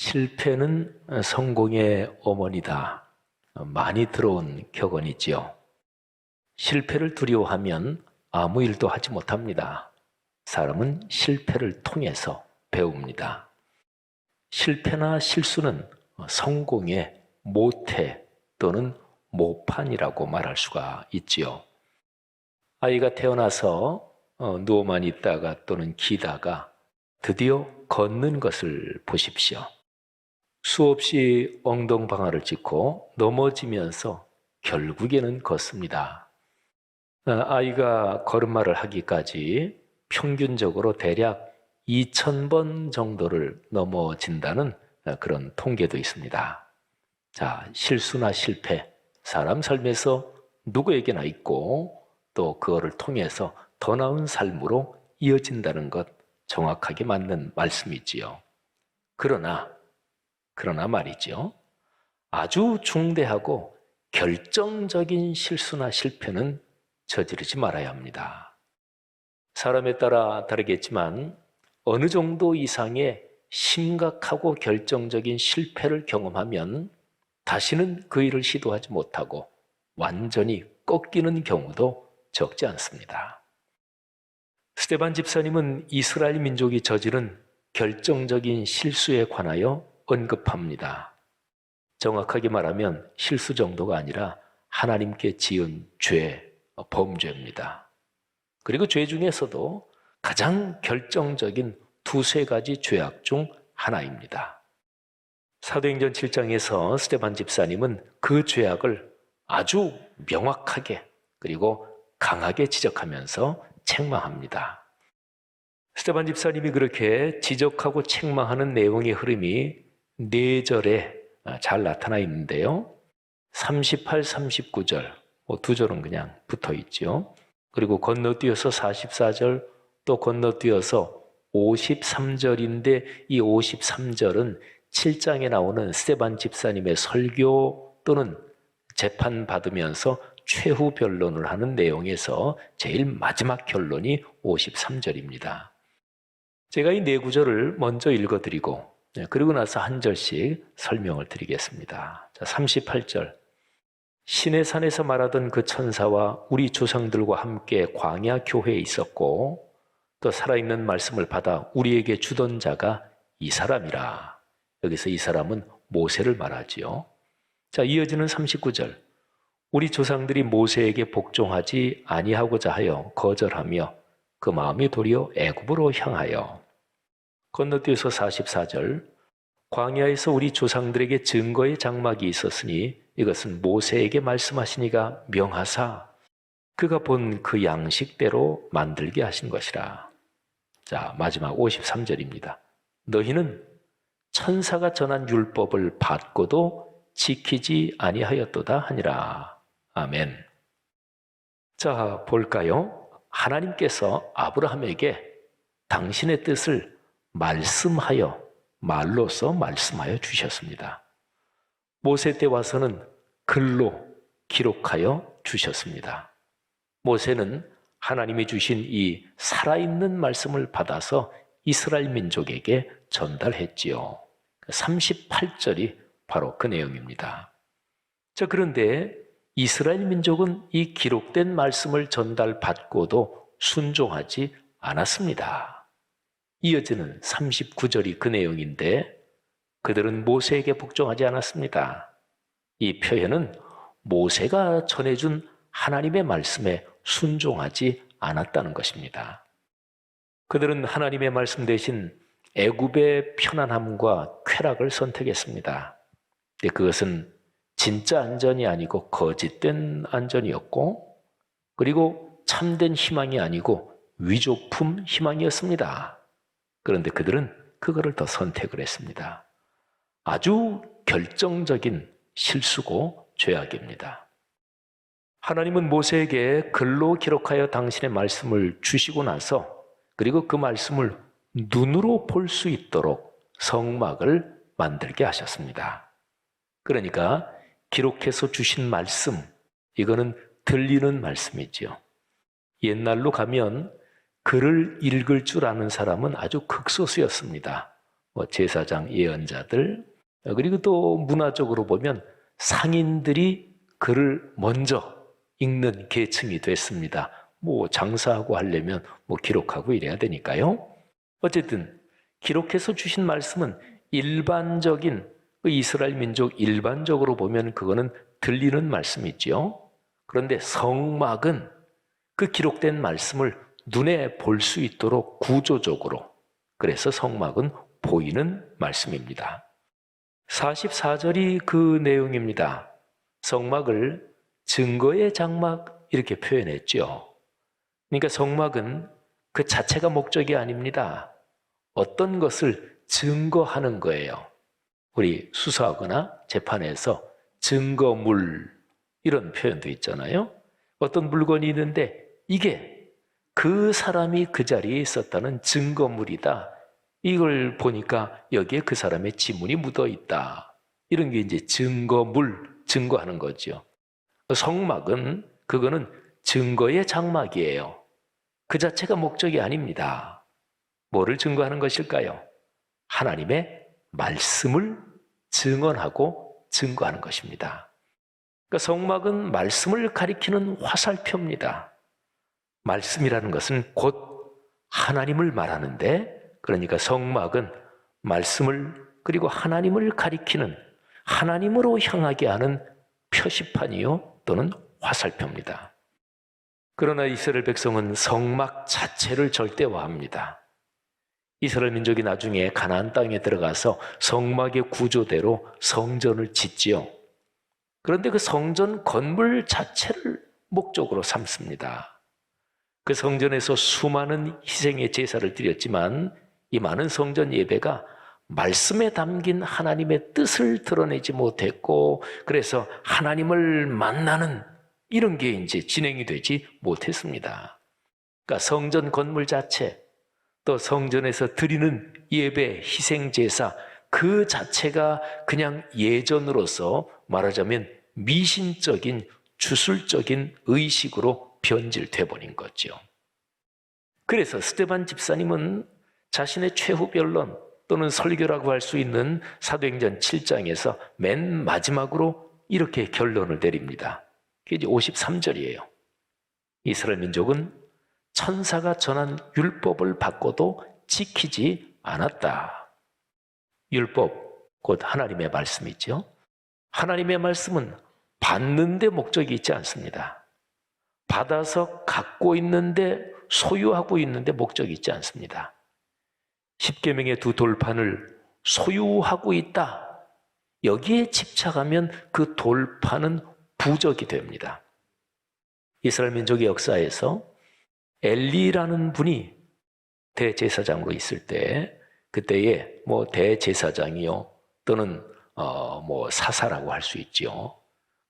실패는 성공의 어머니다. 많이 들어온 격언이지요. 실패를 두려워하면 아무 일도 하지 못합니다. 사람은 실패를 통해서 배웁니다. 실패나 실수는 성공의 모태 또는 모판이라고 말할 수가 있지요. 아이가 태어나서 누워만 있다가 또는 기다가 드디어 걷는 것을 보십시오. 수없이 엉덩방아를 짚고 넘어지면서 결국에는 걷습니다. 아이가 걸음마를 하기까지 평균적으로 대략 2000번 정도를 넘어진다는 그런 통계도 있습니다. 자, 실수나 실패, 사람 삶에서 누구에게나 있고 또 그거를 통해서 더 나은 삶으로 이어진다는 것 정확하게 맞는 말씀이지요. 그러나 말이죠. 아주 중대하고 결정적인 실수나 실패는 저지르지 말아야 합니다. 사람에 따라 다르겠지만 어느 정도 이상의 심각하고 결정적인 실패를 경험하면 다시는 그 일을 시도하지 못하고 완전히 꺾이는 경우도 적지 않습니다. 스데반 집사님은 이스라엘 민족이 저지른 결정적인 실수에 관하여 언급합니다. 정확하게 말하면 실수 정도가 아니라 하나님께 지은 죄, 범죄입니다. 그리고 죄 중에서도 가장 결정적인 두세 가지 죄악 중 하나입니다. 사도행전 7장에서 스데반 집사님은 그 죄악을 아주 명확하게 그리고 강하게 지적하면서 책망합니다. 스데반 집사님이 그렇게 지적하고 책망하는 내용의 흐름이 4절에 잘 나타나 있는데요. 38, 39절, 두 절은 그냥 붙어 있죠. 그리고 건너뛰어서 44절, 또 건너뛰어서 53절인데 이 53절은 7장에 나오는 스데반 집사님의 설교 또는 재판받으면서 최후 변론을 하는 내용에서 제일 마지막 결론이 53절입니다. 제가 이 4구절을 먼저 읽어드리고 그리고 나서 한 절씩 설명을 드리겠습니다. 자, 38절. 시내산에서 말하던 그 천사와 우리 조상들과 함께 광야 교회에 있었고 또 살아있는 말씀을 받아 우리에게 주던 자가 이 사람이라. 여기서 이 사람은 모세를 말하지요. 자, 이어지는 39절. 우리 조상들이 모세에게 복종하지 아니하고자 하여 거절하며 그 마음이 도리어 애굽으로 향하여. 건너뛰어서 44절. 광야에서 우리 조상들에게 증거의 장막이 있었으니 이것은 모세에게 말씀하시니가 명하사 그가 본 그 양식대로 만들게 하신 것이라. 자, 마지막 53절입니다. 너희는 천사가 전한 율법을 받고도 지키지 아니하였도다 하니라. 아멘. 자, 볼까요? 하나님께서 아브라함에게 당신의 뜻을 말로써 말씀하여 주셨습니다. 모세 때 와서는 글로 기록하여 주셨습니다. 모세는 하나님이 주신 이 살아있는 말씀을 받아서 이스라엘 민족에게 전달했지요. 38절이 바로 그 내용입니다. 자, 그런데 이스라엘 민족은 이 기록된 말씀을 전달받고도 순종하지 않았습니다. 이어지는 39절이 그 내용인데 그들은 모세에게 복종하지 않았습니다. 이 표현은 모세가 전해준 하나님의 말씀에 순종하지 않았다는 것입니다. 그들은 하나님의 말씀 대신 애굽의 편안함과 쾌락을 선택했습니다. 근데 그것은 진짜 안전이 아니고 거짓된 안전이었고 그리고 참된 희망이 아니고 위조품 희망이었습니다. 그런데 그들은 그거를 더 선택을 했습니다. 아주 결정적인 실수고 죄악입니다. 하나님은 모세에게 글로 기록하여 당신의 말씀을 주시고 나서 그리고 그 말씀을 눈으로 볼 수 있도록 성막을 만들게 하셨습니다. 그러니까 기록해서 주신 말씀, 이거는 들리는 말씀이지요. 옛날로 가면 글을 읽을 줄 아는 사람은 아주 극소수였습니다. 제사장, 예언자들, 그리고 또 문화적으로 보면 상인들이 글을 먼저 읽는 계층이 됐습니다. 장사하고 하려면 기록하고 이래야 되니까요. 어쨌든 기록해서 주신 말씀은 일반적인 이스라엘 민족 일반적으로 보면 그거는 들리는 말씀이죠. 그런데 성막은 그 기록된 말씀을 눈에 볼 수 있도록 구조적으로, 그래서 성막은 보이는 말씀입니다. 44절이 그 내용입니다. 성막을 증거의 장막 이렇게 표현했죠. 그러니까 성막은 그 자체가 목적이 아닙니다. 어떤 것을 증거하는 거예요. 우리 수사하거나 재판에서 증거물 이런 표현도 있잖아요. 어떤 물건이 있는데 이게 그 사람이 그 자리에 있었다는 증거물이다. 이걸 보니까 여기에 그 사람의 지문이 묻어 있다. 이런 게 이제 증거물, 증거하는 거죠. 성막은 그거는 증거의 장막이에요. 그 자체가 목적이 아닙니다. 뭐를 증거하는 것일까요? 하나님의 말씀을 증언하고 증거하는 것입니다. 그러니까 성막은 말씀을 가리키는 화살표입니다. 말씀이라는 것은 곧 하나님을 말하는데, 그러니까 성막은 말씀을 그리고 하나님을 가리키는, 하나님으로 향하게 하는 표시판이요 또는 화살표입니다. 그러나 이스라엘 백성은 성막 자체를 절대화합니다. 이스라엘 민족이 나중에 가나안 땅에 들어가서 성막의 구조대로 성전을 짓지요. 그런데 그 성전 건물 자체를 목적으로 삼습니다. 그 성전에서 수많은 희생의 제사를 드렸지만 이 많은 성전 예배가 말씀에 담긴 하나님의 뜻을 드러내지 못했고, 그래서 하나님을 만나는 이런 게 이제 진행이 되지 못했습니다. 그러니까 성전 건물 자체, 또 성전에서 드리는 예배, 희생 제사 그 자체가 그냥 예전으로서 말하자면 미신적인 주술적인 의식으로 변질돼 버린 거죠. 그래서 스데반 집사님은 자신의 최후 변론 또는 설교라고 할 수 있는 사도행전 7장에서 맨 마지막으로 이렇게 결론을 내립니다. 그게 이제 53절이에요. 이스라엘 민족은 천사가 전한 율법을 받고도 지키지 않았다. 율법, 곧 하나님의 말씀이죠. 하나님의 말씀은 받는 데 목적이 있지 않습니다. 받아서 갖고 있는데, 소유하고 있는데 목적이 있지 않습니다. 십계명의 두 돌판을 소유하고 있다. 여기에 집착하면 그 돌판은 부적이 됩니다. 이스라엘 민족의 역사에서 엘리라는 분이 대제사장으로 있을 때, 그때에 대제사장이요 또는 사사라고 할 수 있죠.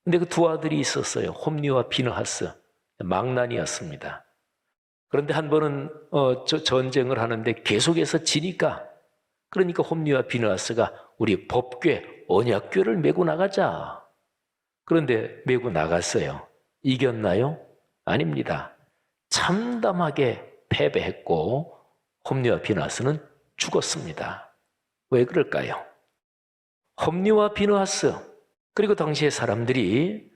근데 그 두 아들이 있었어요. 홈리와 비느하스, 망난이었습니다. 그런데 한 번은 전쟁을 하는데 계속해서 지니까, 그러니까 홈리와 비느하스가 우리 법궤, 언약궤를 메고 나가자. 그런데 메고 나갔어요. 이겼나요? 아닙니다. 참담하게 패배했고 홈리와 비느하스는 죽었습니다. 왜 그럴까요? 홈리와 비느하스 그리고 당시의 사람들이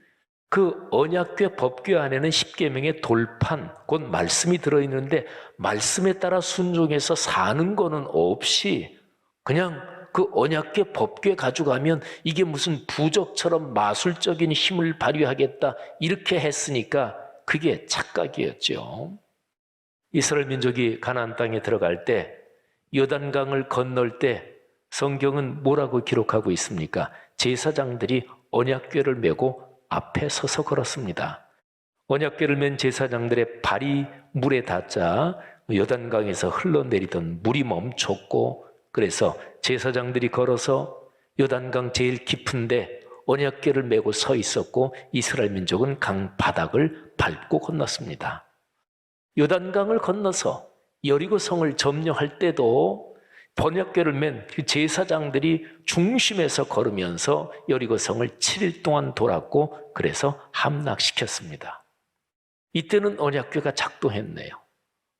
그 언약궤 법궤 안에는 십계명의 돌판, 곧 말씀이 들어있는데 말씀에 따라 순종해서 사는 거는 없이 그냥 그 언약궤 법궤 가져가면 이게 무슨 부적처럼 마술적인 힘을 발휘하겠다 이렇게 했으니까 그게 착각이었죠. 이스라엘 민족이 가나안 땅에 들어갈 때, 요단강을 건널 때 성경은 뭐라고 기록하고 있습니까? 제사장들이 언약궤를 메고 앞에 서서 걸었습니다. 언약궤를 맨 제사장들의 발이 물에 닿자 요단강에서 흘러내리던 물이 멈췄고, 그래서 제사장들이 걸어서 요단강 제일 깊은데 언약궤를 메고 서 있었고 이스라엘 민족은 강 바닥을 밟고 건넜습니다. 요단강을 건너서 여리고성을 점령할 때도 언약궤를 맨 그 제사장들이 중심에서 걸으면서 여리고성을 7일 동안 돌았고, 그래서 함락시켰습니다. 이때는 언약궤가 작동했네요.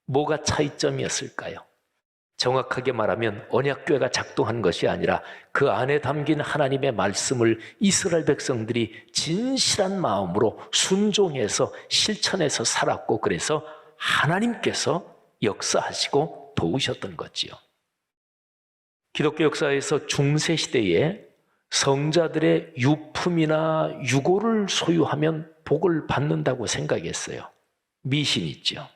뭐가 차이점이었을까요? 정확하게 말하면 언약궤가 작동한 것이 아니라 그 안에 담긴 하나님의 말씀을 이스라엘 백성들이 진실한 마음으로 순종해서 실천해서 살았고, 그래서 하나님께서 역사하시고 도우셨던 거지요. 기독교 역사에서 중세시대에 성자들의 유품이나 유고를 소유하면 복을 받는다고 생각했어요. 미신 있죠.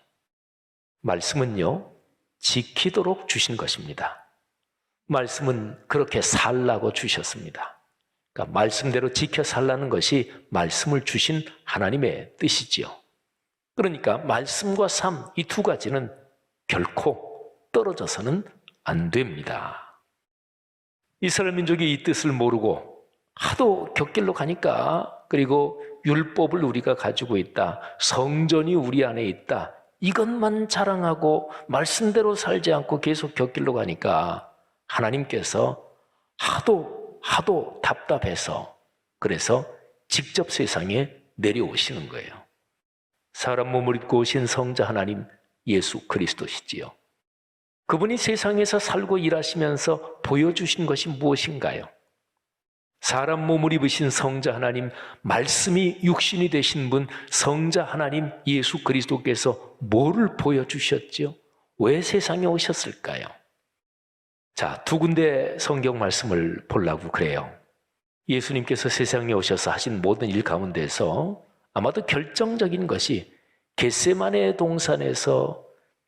말씀은요, 지키도록 주신 것입니다. 말씀은 그렇게 살라고 주셨습니다. 그러니까 말씀대로 지켜 살라는 것이 말씀을 주신 하나님의 뜻이지요. 그러니까 말씀과 삶, 이 두 가지는 결코 떨어져서는 안 됩니다. 이스라엘 민족이 이 뜻을 모르고 하도 곁길로 가니까, 그리고 율법을 우리가 가지고 있다, 성전이 우리 안에 있다, 이것만 자랑하고 말씀대로 살지 않고 계속 곁길로 가니까 하나님께서 하도 답답해서, 그래서 직접 세상에 내려오시는 거예요. 사람 몸을 입고 오신 성자 하나님 예수 그리스도시지요. 그분이 세상에서 살고 일하시면서 보여주신 것이 무엇인가요? 사람 몸을 입으신 성자 하나님, 말씀이 육신이 되신 분 성자 하나님 예수 그리스도께서 뭐를 보여주셨죠? 왜 세상에 오셨을까요? 자, 두 군데 성경 말씀을 보려고 그래요. 예수님께서 세상에 오셔서 하신 모든 일 가운데서 아마도 결정적인 것이 겟세마네 동산에서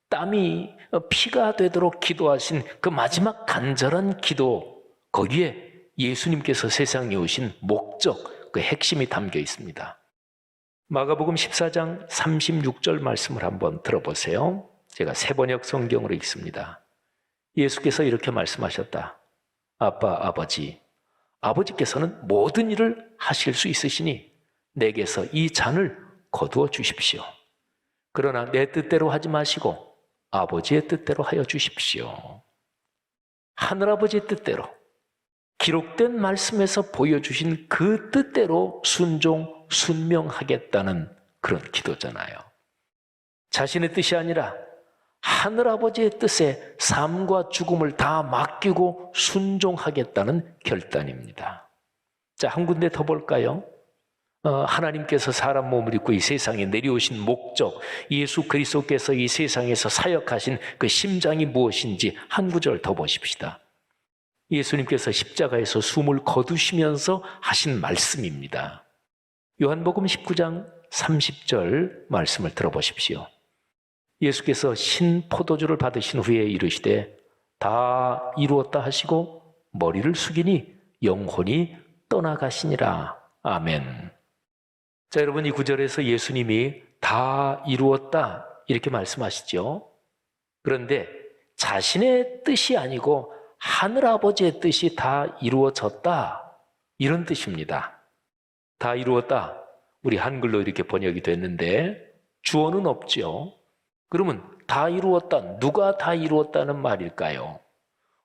땀이 피가 되도록 기도하신 그 마지막 간절한 기도, 거기에 예수님께서 세상에 오신 목적, 그 핵심이 담겨 있습니다. 마가복음 14장 36절 말씀을 한번 들어보세요. 제가 새번역 성경으로 읽습니다. 예수께서 이렇게 말씀하셨다. 아빠, 아버지께서는 모든 일을 하실 수 있으시니 내게서 이 잔을 거두어 주십시오. 그러나 내 뜻대로 하지 마시고 아버지의 뜻대로 하여 주십시오. 하늘아버지의 뜻대로, 기록된 말씀에서 보여주신 그 뜻대로 순명하겠다는 그런 기도잖아요. 자신의 뜻이 아니라 하늘아버지의 뜻에 삶과 죽음을 다 맡기고 순종하겠다는 결단입니다. 자, 한 군데 더 볼까요? 하나님께서 사람 몸을 입고 이 세상에 내려오신 목적, 예수 그리스도께서 이 세상에서 사역하신 그 심장이 무엇인지 한 구절 더 보십시다. 예수님께서 십자가에서 숨을 거두시면서 하신 말씀입니다. 요한복음 19장 30절 말씀을 들어보십시오. 예수께서 신포도주를 받으신 후에 이르시되 다 이루었다 하시고 머리를 숙이니 영혼이 떠나가시니라. 아멘. 자, 여러분, 이 구절에서 예수님이 다 이루었다 이렇게 말씀하시죠. 그런데 자신의 뜻이 아니고 하늘아버지의 뜻이 다 이루어졌다, 이런 뜻입니다. 다 이루었다, 우리 한글로 이렇게 번역이 됐는데 주어는 없죠. 그러면 다 이루었다, 누가 다 이루었다는 말일까요?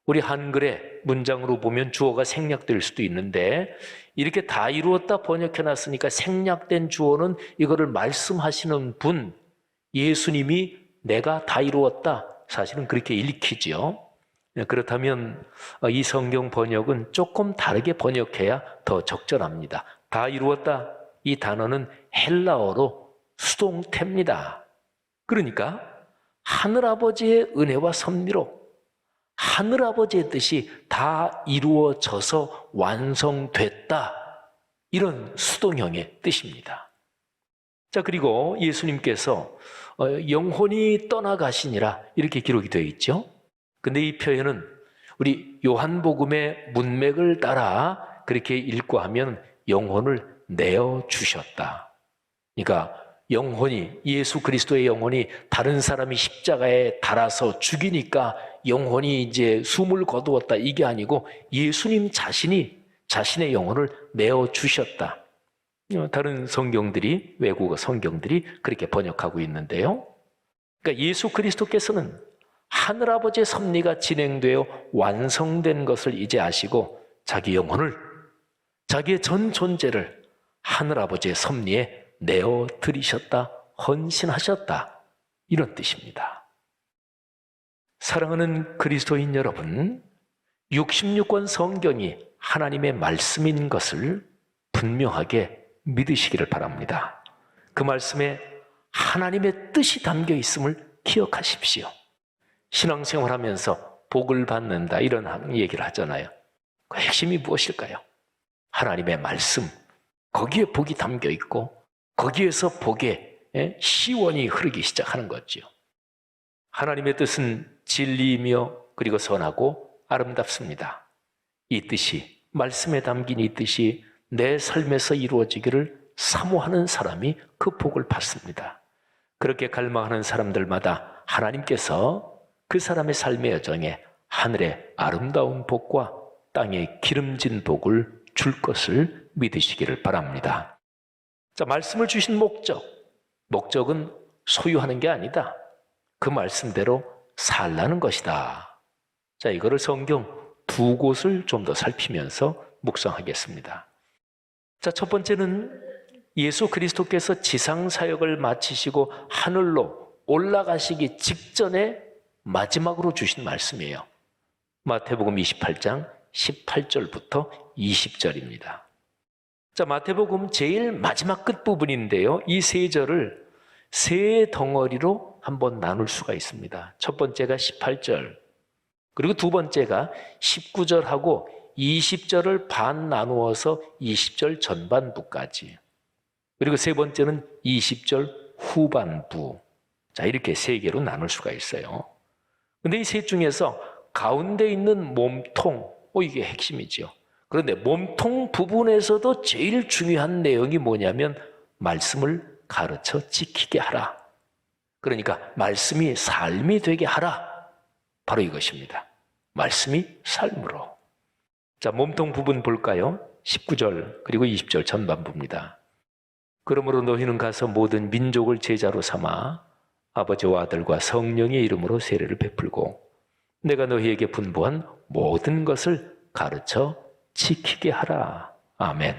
우리 한글의 문장으로 보면 주어가 생략될 수도 있는데 이렇게 다 이루었다 번역해놨으니까 생략된 주어는 이거를 말씀하시는 분, 예수님이 내가 다 이루었다, 사실은 그렇게 읽히지요. 그렇다면 이 성경 번역은 조금 다르게 번역해야 더 적절합니다. 다 이루었다, 이 단어는 헬라어로 수동태입니다. 그러니까 하늘아버지의 은혜와 섭리로 하늘아버지의 뜻이 다 이루어져서 완성됐다, 이런 수동형의 뜻입니다. 자, 그리고 예수님께서 영혼이 떠나가시니라 이렇게 기록이 되어 있죠. 근데 이 표현은 우리 요한복음의 문맥을 따라 그렇게 읽고 하면 영혼을 내어주셨다. 그러니까 영혼이, 예수 그리스도의 영혼이 다른 사람이 십자가에 달아서 죽이니까 영혼이 이제 숨을 거두었다, 이게 아니고 예수님 자신이 자신의 영혼을 내어주셨다. 다른 성경들이, 외국어 성경들이 그렇게 번역하고 있는데요. 그러니까 예수 그리스도께서는 하늘아버지의 섭리가 진행되어 완성된 것을 이제 아시고 자기 영혼을, 자기의 전 존재를 하늘아버지의 섭리에 내어드리셨다, 헌신하셨다, 이런 뜻입니다. 사랑하는 그리스도인 여러분, 66권 성경이 하나님의 말씀인 것을 분명하게 믿으시기를 바랍니다. 그 말씀에 하나님의 뜻이 담겨 있음을 기억하십시오. 신앙생활하면서 복을 받는다 이런 얘기를 하잖아요. 그 핵심이 무엇일까요? 하나님의 말씀, 거기에 복이 담겨 있고 거기에서 복의 시원이 흐르기 시작하는 거죠. 하나님의 뜻은 진리이며 그리고 선하고 아름답습니다. 이 뜻이, 말씀에 담긴 이 뜻이 내 삶에서 이루어지기를 사모하는 사람이 그 복을 받습니다. 그렇게 갈망하는 사람들마다 하나님께서 그 사람의 삶의 여정에 하늘의 아름다운 복과 땅의 기름진 복을 줄 것을 믿으시기를 바랍니다. 자, 말씀을 주신 목적은 소유하는 게 아니다. 그 말씀대로 살라는 것이다. 자, 이거를 성경 두 곳을 좀 더 살피면서 묵상하겠습니다. 자, 첫 번째는 예수 그리스도께서 지상 사역을 마치시고 하늘로 올라가시기 직전에 마지막으로 주신 말씀이에요. 마태복음 28장 18절부터 20절입니다. 자, 마태복음 제일 마지막 끝부분인데요. 이 세 절을 세 덩어리로 한번 나눌 수가 있습니다. 첫 번째가 18절, 그리고 두 번째가 19절하고 20절을 반 나누어서 20절 전반부까지, 그리고 세 번째는 20절 후반부. 자, 이렇게 세 개로 나눌 수가 있어요. 근데 이 셋 중에서 가운데 있는 몸통, 이게 핵심이죠. 그런데 몸통 부분에서도 제일 중요한 내용이 뭐냐면 말씀을 가르쳐 지키게 하라. 그러니까 말씀이 삶이 되게 하라. 바로 이것입니다. 말씀이 삶으로. 자, 몸통 부분 볼까요? 19절 그리고 20절 전반부입니다. 그러므로 너희는 가서 모든 민족을 제자로 삼아 아버지와 아들과 성령의 이름으로 세례를 베풀고 내가 너희에게 분부한 모든 것을 가르쳐 지키게 하라. 아멘.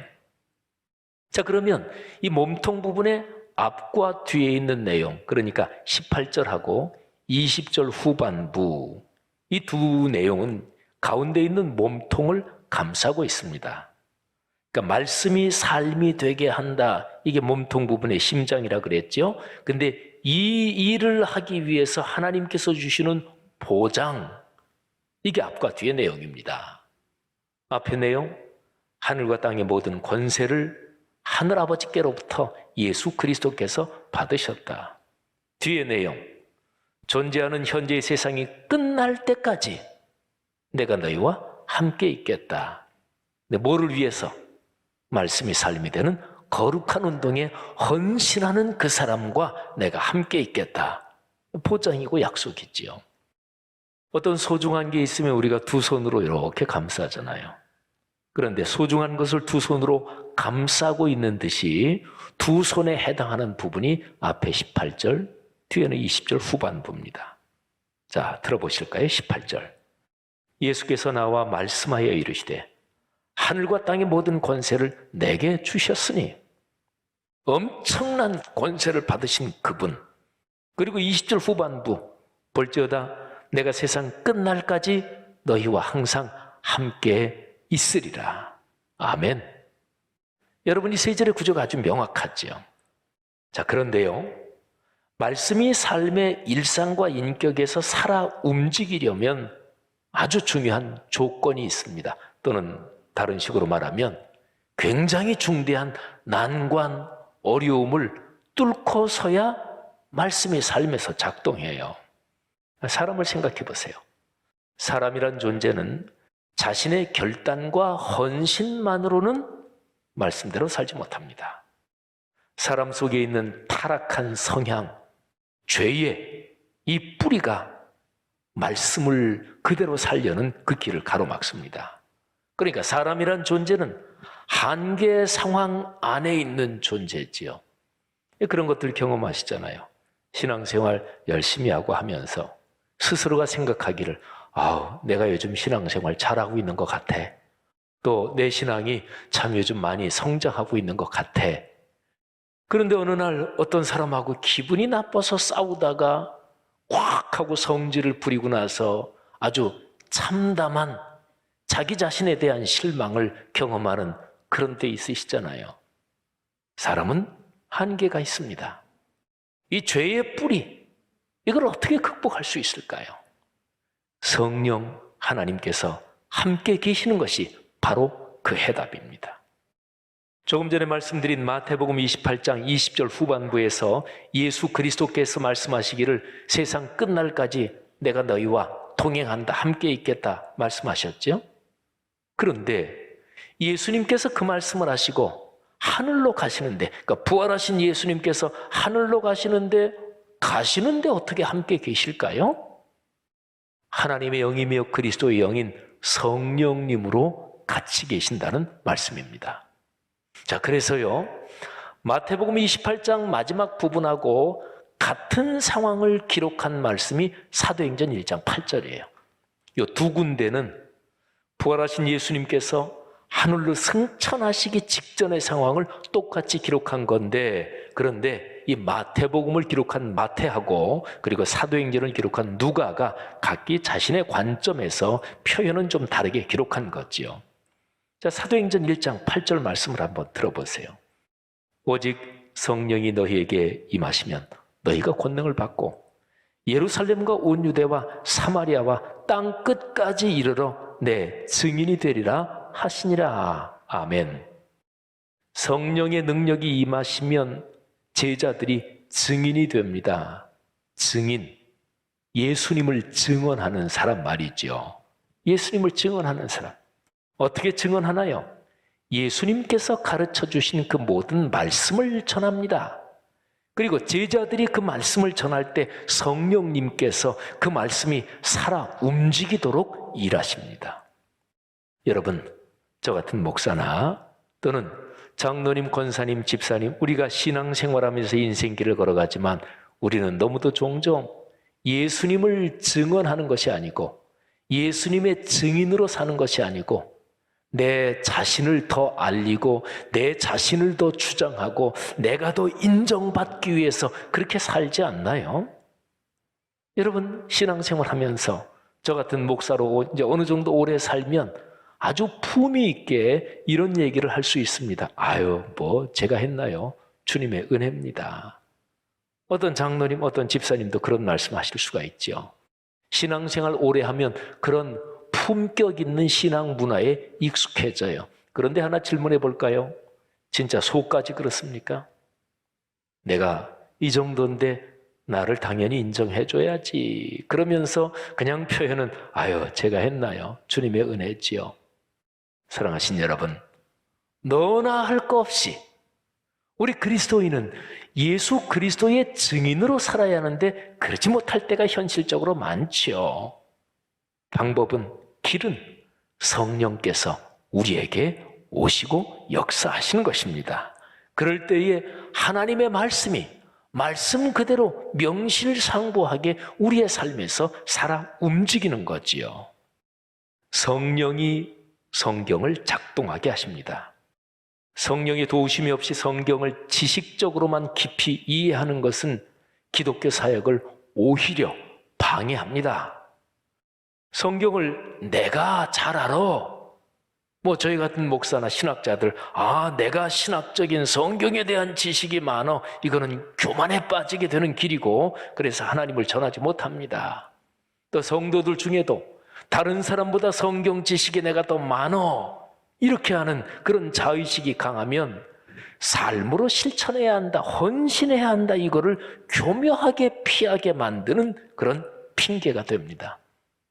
자, 그러면 이 몸통 부분의 앞과 뒤에 있는 내용, 그러니까 18절하고 20절 후반부, 이 두 내용은 가운데 있는 몸통을 감싸고 있습니다. 그러니까 말씀이 삶이 되게 한다. 이게 몸통 부분의 심장이라 그랬죠. 근데 이 일을 하기 위해서 하나님께서 주시는 보장, 이게 앞과 뒤의 내용입니다. 앞의 내용, 하늘과 땅의 모든 권세를 하늘아버지께로부터 예수 그리스도께서 받으셨다. 뒤의 내용, 존재하는 현재의 세상이 끝날 때까지 내가 너희와 함께 있겠다. 근데 뭐를 위해서? 말씀이 삶이 되는 거룩한 운동에 헌신하는 그 사람과 내가 함께 있겠다. 보장이고 약속이지요. 어떤 소중한 게 있으면 우리가 두 손으로 이렇게 감싸잖아요. 그런데 소중한 것을 두 손으로 감싸고 있는 듯이 두 손에 해당하는 부분이 앞에 18절, 뒤에는 20절 후반부입니다. 자, 들어보실까요? 18절. 예수께서 나와 말씀하여 이르시되 하늘과 땅의 모든 권세를 내게 주셨으니, 엄청난 권세를 받으신 그분. 그리고 20절 후반부, 볼지어다 내가 세상 끝날까지 너희와 항상 함께 있으리라. 아멘. 여러분, 이 세 절의 구조가 아주 명확하죠. 자, 그런데요, 말씀이 삶의 일상과 인격에서 살아 움직이려면 아주 중요한 조건이 있습니다. 또는 다른 식으로 말하면 굉장히 중대한 난관, 어려움을 뚫고서야 말씀이 삶에서 작동해요. 사람을 생각해 보세요. 사람이란 존재는 자신의 결단과 헌신만으로는 말씀대로 살지 못합니다. 사람 속에 있는 타락한 성향, 죄의 이 뿌리가 말씀을 그대로 살려는 그 길을 가로막습니다. 그러니까 사람이란 존재는 한계 상황 안에 있는 존재지요. 그런 것들 경험하시잖아요. 신앙생활 열심히 하고 하면서 스스로가 생각하기를 내가 요즘 신앙생활 잘하고 있는 것 같아. 또 내 신앙이 참 요즘 많이 성장하고 있는 것 같아. 그런데 어느 날 어떤 사람하고 기분이 나빠서 싸우다가 확 하고 성질을 부리고 나서 아주 참담한 자기 자신에 대한 실망을 경험하는 그런 때 있으시잖아요. 사람은 한계가 있습니다. 이 죄의 뿌리, 이걸 어떻게 극복할 수 있을까요? 성령 하나님께서 함께 계시는 것이 바로 그 해답입니다. 조금 전에 말씀드린 마태복음 28장 20절 후반부에서 예수 그리스도께서 말씀하시기를 세상 끝날까지 내가 너희와 동행한다, 함께 있겠다 말씀하셨죠? 그런데 예수님께서 그 말씀을 하시고 하늘로 가시는데, 그러니까 부활하신 예수님께서 하늘로 가시는데 어떻게 함께 계실까요? 하나님의 영이며 그리스도의 영인 성령님으로 같이 계신다는 말씀입니다. 자, 그래서요, 마태복음 28장 마지막 부분하고 같은 상황을 기록한 말씀이 사도행전 1장 8절이에요. 이 두 군데는 부활하신 예수님께서 하늘로 승천하시기 직전의 상황을 똑같이 기록한 건데, 그런데 이 마태복음을 기록한 마태하고 그리고 사도행전을 기록한 누가가 각기 자신의 관점에서 표현은 좀 다르게 기록한 거지요. 자, 사도행전 1장 8절 말씀을 한번 들어보세요. 오직 성령이 너희에게 임하시면 너희가 권능을 받고 예루살렘과 온 유대와 사마리아와 땅 끝까지 이르러 내 증인이 되리라 하시니라. 아멘. 성령의 능력이 임하시면 제자들이 증인이 됩니다. 증인, 예수님을 증언하는 사람 말이죠. 예수님을 증언하는 사람. 어떻게 증언하나요? 예수님께서 가르쳐 주신 그 모든 말씀을 전합니다. 그리고 제자들이 그 말씀을 전할 때 성령님께서 그 말씀이 살아 움직이도록 일하십니다. 여러분, 저 같은 목사나 또는 장로님, 권사님, 집사님, 우리가 신앙생활하면서 인생길을 걸어가지만 우리는 너무도 종종 예수님을 증언하는 것이 아니고 예수님의 증인으로 사는 것이 아니고 내 자신을 더 알리고 내 자신을 더 주장하고 내가 더 인정받기 위해서 그렇게 살지 않나요? 여러분, 신앙생활 하면서 저 같은 목사로 이제 어느 정도 오래 살면 아주 품위 있게 이런 얘기를 할 수 있습니다. 아유, 뭐 제가 했나요? 주님의 은혜입니다. 어떤 장로님, 어떤 집사님도 그런 말씀하실 수가 있죠. 신앙생활 오래 하면 그런 품격 있는 신앙 문화에 익숙해져요. 그런데 하나 질문해 볼까요? 진짜 속까지 그렇습니까? 내가 이 정도인데 나를 당연히 인정해줘야지. 그러면서 그냥 표현은 아유, 제가 했나요? 주님의 은혜지요. 사랑하신 여러분, 너나 할 거 없이 우리 그리스도인은 예수 그리스도의 증인으로 살아야 하는데 그러지 못할 때가 현실적으로 많지요. 방법은, 길은 성령께서 우리에게 오시고 역사하시는 것입니다. 그럴 때에 하나님의 말씀이 말씀 그대로 명실상부하게 우리의 삶에서 살아 움직이는 거지요. 성령이 성경을 작동하게 하십니다. 성령의 도우심이 없이 성경을 지식적으로만 깊이 이해하는 것은 기독교 사역을 오히려 방해합니다. 성경을 내가 잘 알아. 뭐 저희 같은 목사나 신학자들, 내가 신학적인 성경에 대한 지식이 많아. 이거는 교만에 빠지게 되는 길이고 그래서 하나님을 전하지 못합니다. 또 성도들 중에도 다른 사람보다 성경 지식이 내가 더 많아. 이렇게 하는 그런 자의식이 강하면 삶으로 실천해야 한다, 헌신해야 한다, 이거를 교묘하게 피하게 만드는 그런 핑계가 됩니다.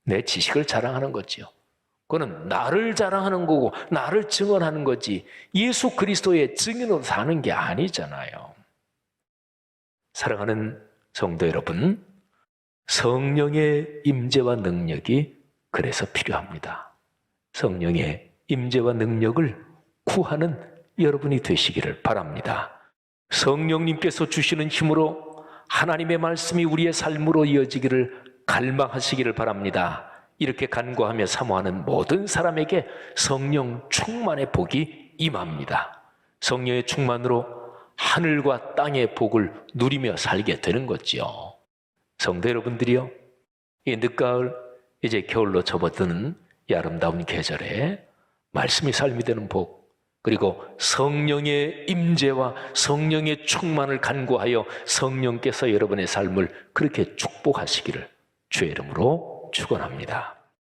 내 지식을 자랑하는 거지요. 그거는 나를 자랑하는 거고 나를 증언하는 거지 예수 그리스도의 증인으로 사는 게 아니잖아요. 사랑하는 성도 여러분, 성령의 임재와 능력이 그래서 필요합니다. 성령의 임재와 능력을 구하는 여러분이 되시기를 바랍니다. 성령님께서 주시는 힘으로 하나님의 말씀이 우리의 삶으로 이어지기를 갈망하시기를 바랍니다. 이렇게 간구하며 사모하는 모든 사람에게 성령 충만의 복이 임합니다. 성령의 충만으로 하늘과 땅의 복을 누리며 살게 되는 거지요. 성도 여러분들이요, 이 늦가을 이제 겨울로 접어드는 이 아름다운 계절에 말씀이 삶이 되는 복, 그리고 성령의 임재와 성령의 충만을 간구하여 성령께서 여러분의 삶을 그렇게 축복하시기를 주의 이름으로 축원합니다.